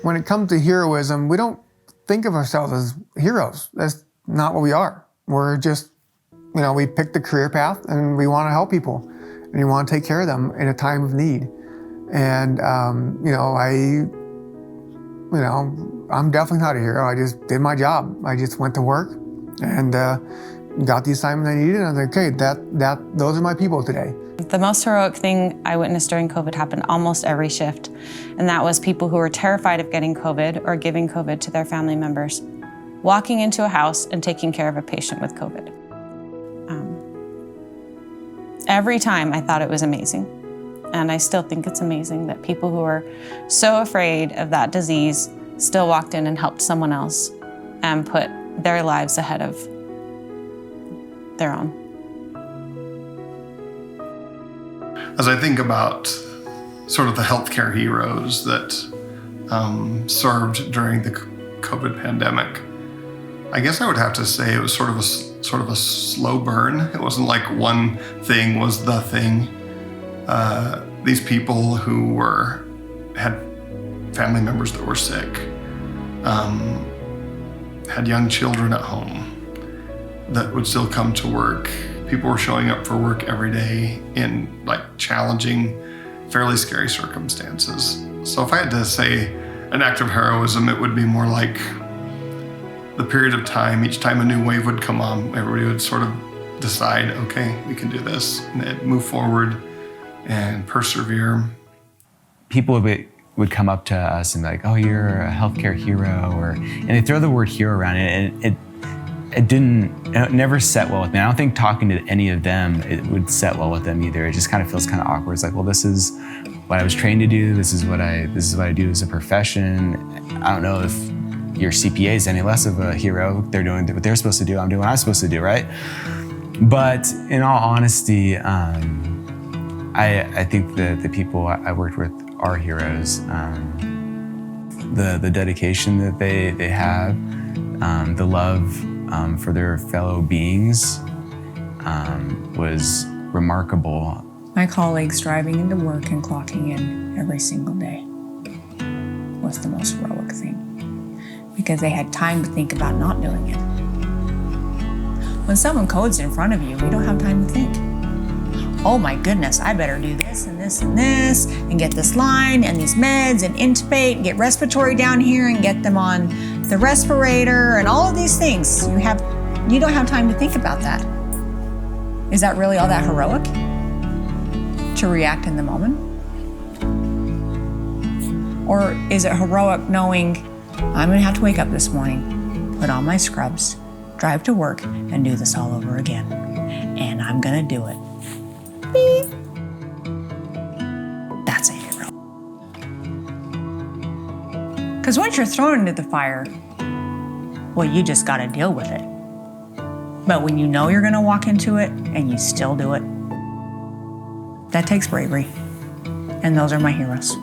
When it comes to heroism, we don't think of ourselves as heroes. That's not what we are. We're just, we picked the career path and we want to help people and we want to take care of them in a time of need. And, I'm definitely not a hero. I just did my job. I just went to work and got the assignment I needed. And I was like, okay, those are my people today. The most heroic thing I witnessed during COVID happened almost every shift, and that was people who were terrified of getting COVID or giving COVID to their family members, walking into a house and taking care of a patient with COVID. Every time I thought it was amazing, and I still think it's amazing that people who are so afraid of that disease still walked in and helped someone else and put their lives ahead of their own. As I think about sort of the healthcare heroes that served during the COVID pandemic, I guess I would have to say it was sort of a slow burn. It wasn't like one thing was the thing. These people who had family members that were sick, had young children at home that would still come to work. People were showing up for work every day in challenging, fairly scary circumstances. So if I had to say an act of heroism, it would be more like the period of time, each time a new wave would come on, everybody would sort of decide, okay, we can do this, and move forward and persevere. People would come up to us and be like, oh, you're a healthcare hero, and they throw the word hero around it, and it never set well with me. I don't think talking to any of them, it would set well with them either. It just kind of feels kind of awkward. It's like, well, this is what I was trained to do. This is what I do as a profession. I don't know if your CPA is any less of a hero. They're doing what they're supposed to do. I'm doing what I'm supposed to do, right? But in all honesty, I think that the people I worked with are heroes. The dedication that they have, the love for their fellow beings was remarkable. My colleagues driving into work and clocking in every single day was the most heroic thing, because they had time to think about not doing it. When someone codes in front of you, we don't have time to think. Oh my goodness, I better do this and this and this and get this line and these meds and intubate and get respiratory down here and get them on the respirator and all of these things. You don't have time to think about that. Is that really all that heroic? To react in the moment? Or is it heroic knowing I'm gonna have to wake up this morning, put on my scrubs, drive to work, and do this all over again. And I'm gonna do it. Beep. That's a hero. Because once you're thrown into the fire, well, you just gotta deal with it. But when you know you're gonna walk into it and you still do it, that takes bravery. And those are my heroes.